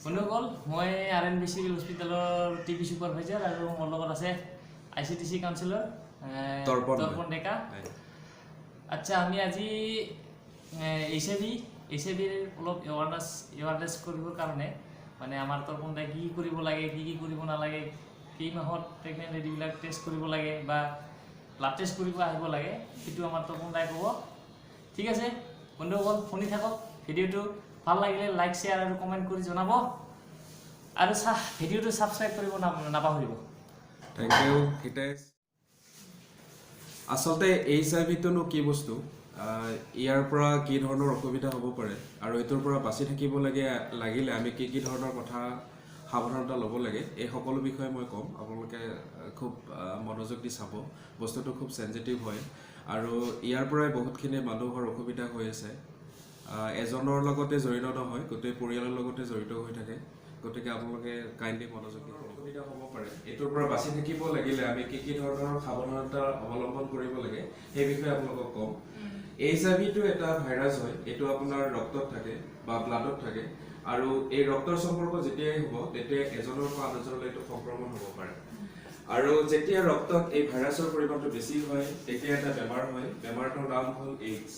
বন্ধুসকল মই RNB civil হস্পিটেলৰ টিভি ছুপাৰভাইজাৰ আৰু মোৰ লগত আছে ICTC কাউন্সিলৰ তৰ্পণ ডেকা। আচ্ছা আমি আজি এইচআইভিৰ অলপ এৱাৰনেছ কৰিবৰ কাৰণে মানে আমাৰ তৰ্পণ ডেকা কি কৰিব লাগে কি কৰিব নালাগে কেই মাহত প্ৰেগনেণ্ট লেডিবিলাক টেষ্ট কৰিব লাগে বা ব্লাড টেষ্ট কৰিব আহিব লাগে সেইটো আমাৰ তৰ্পণ ডেকাই ক'ব। ঠিক আছে বন্ধুসকল শুনি থাকক, ভিডিঅ'টো ভাল লাগিলে লাইক শ্বেয়াৰ আৰু কমেণ্ট কৰি জনাব আৰু ভিডিঅ'টো ছাবস্ক্ৰাইব কৰিব নাপাহৰিব। Thank you Hitesh. আচলতে এইচআইভিটোনো কি বস্তু, ইয়াৰ পৰা কি ধৰণৰ অসুবিধা হ'ব পাৰে আৰু এইটোৰ পৰা বাচি থাকিব লাগিলে আমি কি ধৰণৰ কথা সাৱধানতা ল'ব লাগে এই সকলো বিষয়ে মই ক'ম। আপোনালোকে খুব মনোযোগ দি চাব, বস্তুটো খুব চেঞ্চিটিভ হয় আৰু ইয়াৰ পৰাই বহুতখিনি মানুহৰ অসুবিধা হৈ আছে। এজনৰ লগতে জড়িত নহয়, গোটেই পৰিয়ালৰ লগতে জড়িত হৈ থাকে। গতিকে আপোনালোকে কাইণ্ডলি মনোযোগ দি অসুবিধা হ'ব পাৰে। এইটোৰ পৰা বাচি থাকিব লাগিলে আমি কি ধৰণৰ সাৱধানতা অৱলম্বন কৰিব লাগে সেই বিষয়ে আপোনালোকক ক'ম। এইচআইভিটো এটা ভাইৰাছ হয়, এইটো আপোনাৰ ৰক্তত থাকে বা ব্লাডত থাকে আৰু এই ৰক্তৰ সম্পৰ্ক যেতিয়াই হ'ব তেতিয়া এজনৰ পৰা আনজনলৈ এইটো সংক্ৰমণ হ'ব পাৰে। আৰু যেতিয়া ৰক্তত এই ভাইৰাছৰ পৰিমাণটো বেছি হয় তেতিয়া এটা বেমাৰ হয়, বেমাৰটোৰ নাম হ'ল এইডছ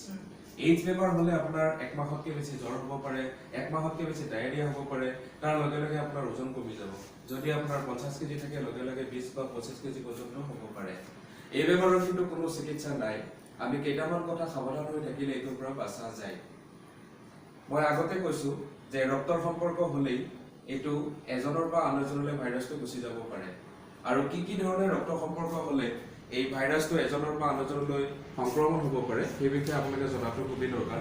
বেমাৰ হ'লে আপোনাৰ 1 মাহতকৈ বেছি জ্বৰ হ'ব পাৰে, 1 মাহতকৈ বেছি ডায়েৰিয়া হ'ব পাৰে, তাৰ লগে লগে আপোনাৰ ওজন কমি যাব। যদি আপোনাৰ 50 কেজি থাকে লগে লগে 20 বা 25 কেজি পৰ্যন্ত হ'ব পাৰে। এই বেমাৰৰ কিন্তু কোনো চিকিৎসা নাই, আমি কেইটামান কথা সাৱধান হৈ থাকিলে এইটোৰ পৰা বাচা যায়। মই আগতে কৈছোঁ যে ৰক্তৰ সম্পৰ্ক হ'লেই এইটো এজনৰ পৰা আন এজনলৈ ভাইৰাছটো গুচি যাব পাৰে আৰু কি ধৰণে ৰক্ত সম্পৰ্ক হ'লে এই ভাইৰাছটো এজনৰ পৰা আন এজনলৈ সংক্ৰমণ হ'ব পাৰে সেই বিষয়ে আপোনালোকে জনাটো খুবেই দৰকাৰ।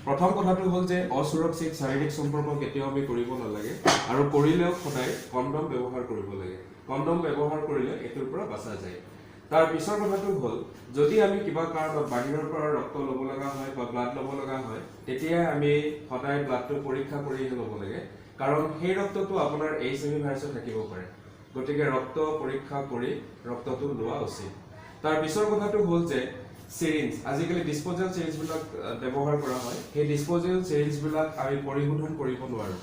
প্ৰথম কথাটো হ'ল যে অসুৰক্ষিত শাৰীৰিক সম্পৰ্ক কেতিয়াও আমি কৰিব নালাগে আৰু কৰিলেও সদায় কণ্ডম ব্যৱহাৰ কৰিব লাগে। কণ্ডম ব্যৱহাৰ কৰিলে এইটোৰ পৰা বাচা যায়। তাৰ পিছৰ কথাটো হ'ল যদি আমি কিবা কাৰণত বাহিৰৰ পৰা ৰক্ত ল'ব লগা হয় বা ব্লাড ল'ব লগা হয় তেতিয়া আমি সদায় ব্লাডটো পৰীক্ষা কৰিহে ল'ব লাগে, কাৰণ সেই ৰক্তটো আপোনাৰ এইচআইভি ভাইৰাছত থাকিব পাৰে। গতিকে ৰক্ত পৰীক্ষা কৰি ৰক্তটো লোৱা উচিত। তাৰ পিছৰ কথাটো হ'ল যে চিৰিঞ্জ, আজিকালি ডিছপ'জেবল চিৰিঞ্জবিলাক ব্যৱহাৰ কৰা হয়, সেই ডিছপ'জেবল চিৰিঞ্জবিলাক আমি পৰিশোধন কৰিব নোৱাৰোঁ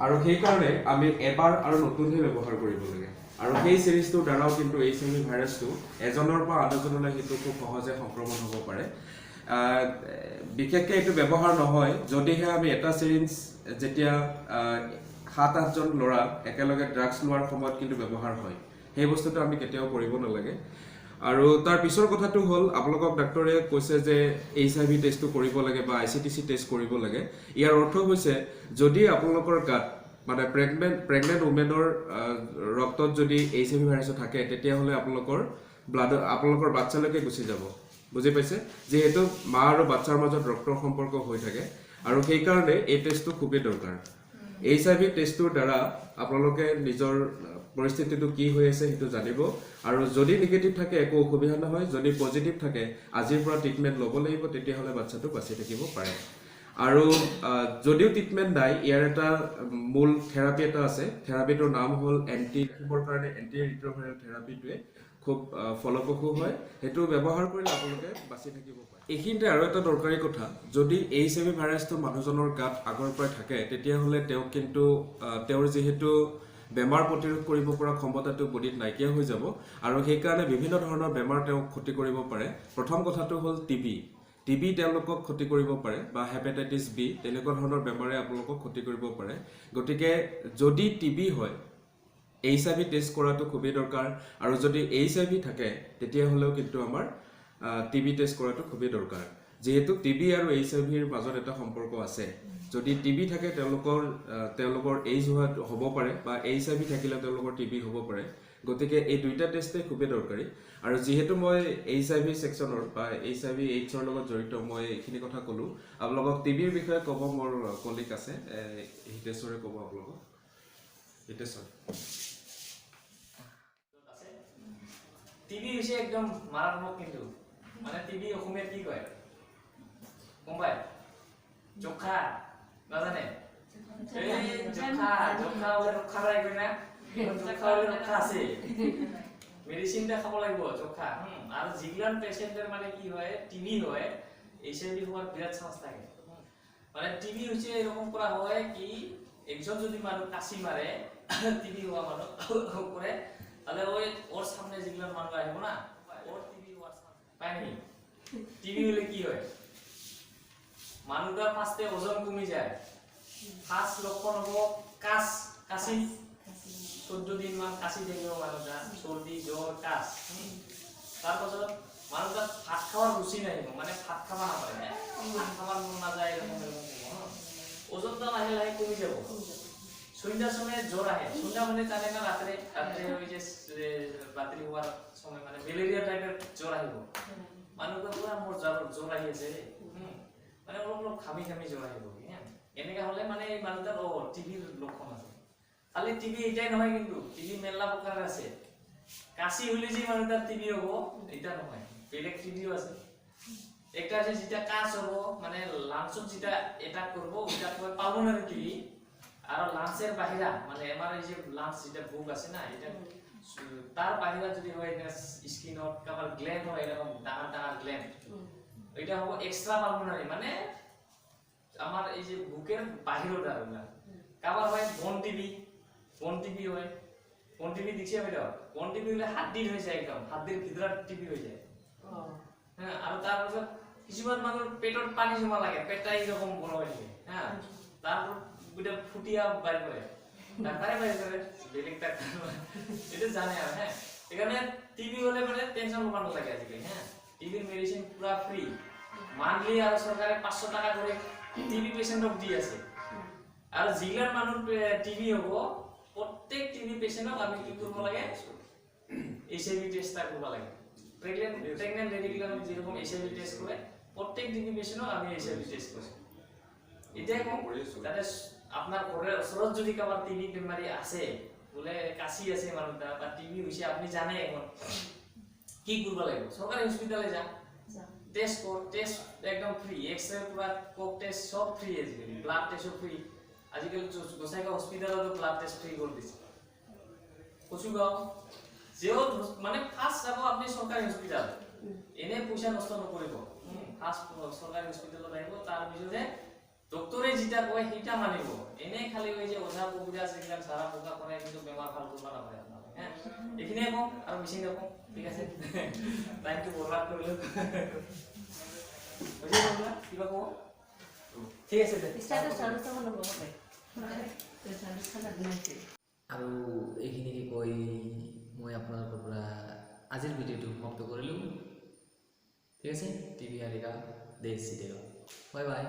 আৰু সেইকাৰণে আমি এবাৰ আৰু নতুনহে ব্যৱহাৰ কৰিব লাগে আৰু সেই চিৰিঞ্জটোৰ দ্বাৰাও কিন্তু এইচআইভি ভাইৰাছটো এজনৰ পৰা আন এজনলৈ সেইটো খুব সহজে সংক্ৰমণ হ'ব পাৰে। বিশেষকৈ এইটো ব্যৱহাৰ নহয় যদিহে আমি এটা চিৰিঞ্জ যেতিয়া 7-8জন ল'ৰা একেলগে ড্ৰাগছ লোৱাৰ সময়ত কিন্তু ব্যৱহাৰ হয়, সেই বস্তুটো আমি কেতিয়াও কৰিব নালাগে। আৰু তাৰ পিছৰ কথাটো হ'ল আপোনালোকক ডাক্তৰে কৈছে যে এইচআইভি টেষ্টটো কৰিব লাগে বা ICTC টেষ্ট কৰিব লাগে। ইয়াৰ অৰ্থ হৈছে যদি আপোনালোকৰ গাত মানে প্ৰেগনেণ্ট উমেনৰ ৰক্তত যদি এইচআইভি ভাইৰাছ থাকে তেতিয়াহ'লে আপোনালোকৰ বাচ্চালৈকে গুচি যাব। বুজি পাইছে? যিহেতু মা আৰু বাচ্চাৰ মাজত ৰক্তৰ সম্পৰ্ক হৈ থাকে আৰু সেইকাৰণে এই টেষ্টটো খুবেই দৰকাৰ। এইচআইভি টেষ্টটোৰ দ্বাৰা আপোনালোকে নিজৰ পৰিস্থিতিটো কি হৈ আছে সেইটো জানিব আৰু যদি নিগেটিভ থাকে একো অসুবিধা নহয়, যদি পজিটিভ থাকে আজিৰ পৰা ট্ৰিটমেণ্ট ল'ব লাগিব, তেতিয়াহ'লে বাচ্চাটো বাচি থাকিব পাৰে। আৰু যদিও ট্ৰিটমেণ্ট নাই, ইয়াৰ এটা মূল থেৰাপি এটা আছে, থেৰাপিটোৰ নাম হ'ল এণ্টি ৰিট্ৰ'ভাইৰেল থেৰাপিটোৱে খুব ফলপ্ৰসূ হয়, সেইটো ব্যৱহাৰ কৰিলে আপোনালোকে বাচি থাকিব পাৰে। এইখিনিতে আৰু এটা দৰকাৰী কথা, যদি এইচআইভি ভাইৰাছটো মানুহজনৰ গাত আগৰ পৰাই থাকে তেতিয়াহ'লে তেওঁক কিন্তু তেওঁৰ যিহেতু বেমাৰ প্ৰতিৰোধ কৰিব পৰা ক্ষমতাটো বডিত নাইকিয়া হৈ যাব আৰু সেইকাৰণে বিভিন্ন ধৰণৰ বেমাৰ তেওঁক ক্ষতি কৰিব পাৰে। প্ৰথম কথাটো হ'ল টিবি তেওঁলোকক ক্ষতি কৰিব পাৰে বা হেপাটাইটিছ বি তেনেকুৱা ধৰণৰ বেমাৰে আপোনালোকক ক্ষতি কৰিব পাৰে। গতিকে যদি টিবি হয় এইচআইভি টেষ্ট কৰাটো খুবেই দৰকাৰ আৰু যদি এইচআইভি থাকে তেতিয়াহ'লেও কিন্তু আমাৰ টিবি টেষ্ট কৰাটো খুবেই দৰকাৰ, যিহেতু টিবি আৰু এইচআইভিৰ মাজত এটা সম্পৰ্ক আছে। যদি টিবি থাকে তেওঁলোকৰ এইজ হ'ব পাৰে বা এইচআইভি থাকিলে তেওঁলোকৰ টিবি হ'ব পাৰে। গতিকে এই দুইটা টেষ্টেই খুবেই দৰকাৰী আৰু যিহেতু মই এইচআইভি ছেকশ্যনৰ বা এইচআইভি এইডছৰ লগত জড়িত মই এইখিনি কথা ক'লোঁ। আপোনালোকক টিবিৰ বিষয়ে ক'ব মোৰ কলিগ আছে, হিতেশ্বৰে ক'ব আপোনালোকক। হিতেশ্বৰ। টিবি হৈছে একদম মাৰাত্মক, কিন্তু মানে টিবি অসমীয়াত কি কয় গম পায়? জোখা নাজানে? জোখা হ'লে ৰক্ষা নাই কয় না, জোখা হ'লে ৰক্ষা আছে, মেডিচিন এটা খাব লাগিব জোখা। আৰু যিগিলান পেচেণ্টৰ মানে কি হয় টিবি হয়, এইচআইভি হোৱাৰ বিৰাট চান্স থাকে। মানে টিবি হৈছে এরকম করা হয় কি একজন যদি মানুষ কাশি মারে টিবি হওয়া মানুষ করে তাহলে ওই ওর সামনে যেগুলো মানুষ আসবো না ওর টিবি হওয়ার পায়নি টিবি হলে কি হয় মানুষটার ফার্স্টে ওজন কমে যায় ফার্স্ট লক্ষণ হবো কাশি 14 দিন মান কাশি থাকিব মানুষটা সর্দি জ্বর কাশ তারপর মানুষটা ভাত খাওয়ার রুচি নাই মানে ভাত খাওয়া না পারে ভাত খাওয়ার মন না যায় এরকম ওজনটা লাহে লাহে কমে যাব সন্ধ্যার সময় জ্বর আহে সন্ধ্যা মানে জানে না রাত্রে ওই যে রাত্রি হওয়ার সময় মানে ম্যালেরিয়া টাইপের জ্বর আহিব মানুষটা পুরা মোর জ্বর আহি আছে মানে অলপ খামি জ্বর আহিব এনেকা হলে মানে এই মানুষটার টিভির লক্ষণ আছে খালি টিভি এটাই নহয় কিন্তু টিভি মেলা প্রকার আছে কাশি হলে যে মানুষটার টিভি হবো এটা নহয় বেলেগ টিভিও আছে একটা আছে যেটা কাশ হবো মানে লাংসত যেটা অ্যাটাক করবো ওটা কয় পালমোনারি টিভি আর লাংসের বাহিরা মানে আমার এই যে লাংস যেটা বুক আছে না এটা তার বাহিরা যদি হয় স্কিনত কাবার গ্ল্যান্ড হয় এরকম ডাঙা ডাঙা গ্ল্যান্ড এটা হবো এক্সট্রা পালমোনারি মানে আমার এই যে বুকের বাহিরটা ওগুলা কাবার হয় বোন টিভি হয় বোন টিভি দেখছি আমি বোন টিভি হলে হাড্ডির হয়ে যায় একদম হাড্ডির ভিতরে টিভি হয়ে যায় হ্যাঁ আর তারপর কিছুমান মানুষ পেটত পানি জমা লাগে পেটটা এইরকম বড় হয়ে যায় হ্যাঁ তারপর ওইটা ফুটিয়া বাইর করে ডাক্তারে বাইর করে বেলেগ ডাক্তার এটা জানে আর হ্যাঁ এখানে টিভি হলে মানে টেনশন পানো লাগে আজকে হ্যাঁ টিভির মেডিসিন পুরা ফ্রি মান্থলি আর সরকারে 500 টাকা করে টিভি পেশেন্টক দি আছে আর জিলার মানুষ টিভি হবো প্রত্যেক টিভি পেশেন্টক আমি কি করব লাগে এইচআইভি টেস্টটা করব লাগে প্রেগন্যান্ট লেডিগুলো আমি যেরকম এইচআইভি টেস্ট করে প্রত্যেক টিভি পেশেন্টক আমি এইচআইভি টেস্ট করি এটাই কম যাতে আপনার ঘরের অসরত যদি কাবার টিভি বেমারি আছে বলে কাশি আছে মানুষটা বা টিভি হইছে আপনি জানে এখন কি করব লাগে সরকারি হসপিটালে যা টেস্ট একদম ফ্রি এক্সরে পুরা কোক টেস্ট সব ফ্রি আছে ব্লাড টেস্ট ফ্রি আজকাল গোসাইগাঁও হসপিটালে তো ব্লাড টেস্ট ফ্রি করে দিছে কচুগাঁও যেও মানে ফার্স্ট যাব আপনি সরকারি হসপিটাল এনে পয়সা নষ্ট নকৰিব ফার্স্ট সরকারি হসপিটালত আহিব তার পিছতে ডক্টরে যেটা কয় সেইটা মানিব এনে খালি ওই যে ওঝা কবিরা যেগুলা সারা পোকা করে কিন্তু বেমার ভাল করবা না পারে হ্যাঁ এখিনিয়ে কম আর বেশি নকম ঠিক আছে টাইমটো বরবাদ কৰিলে বুঝি বললা কিবা কও ঠিক আছে দে স্টাৰ্টাৰ চালু হ'ব হবে আৰু এইখিনিকে কৈ মই আপোনালোকৰ পৰা আজিৰ ভিডিঅ'টো সমাপ্ত কৰিলোঁ ঠিক আছে টিভি হাৰিকা দেশ জিতেগা বাই বাই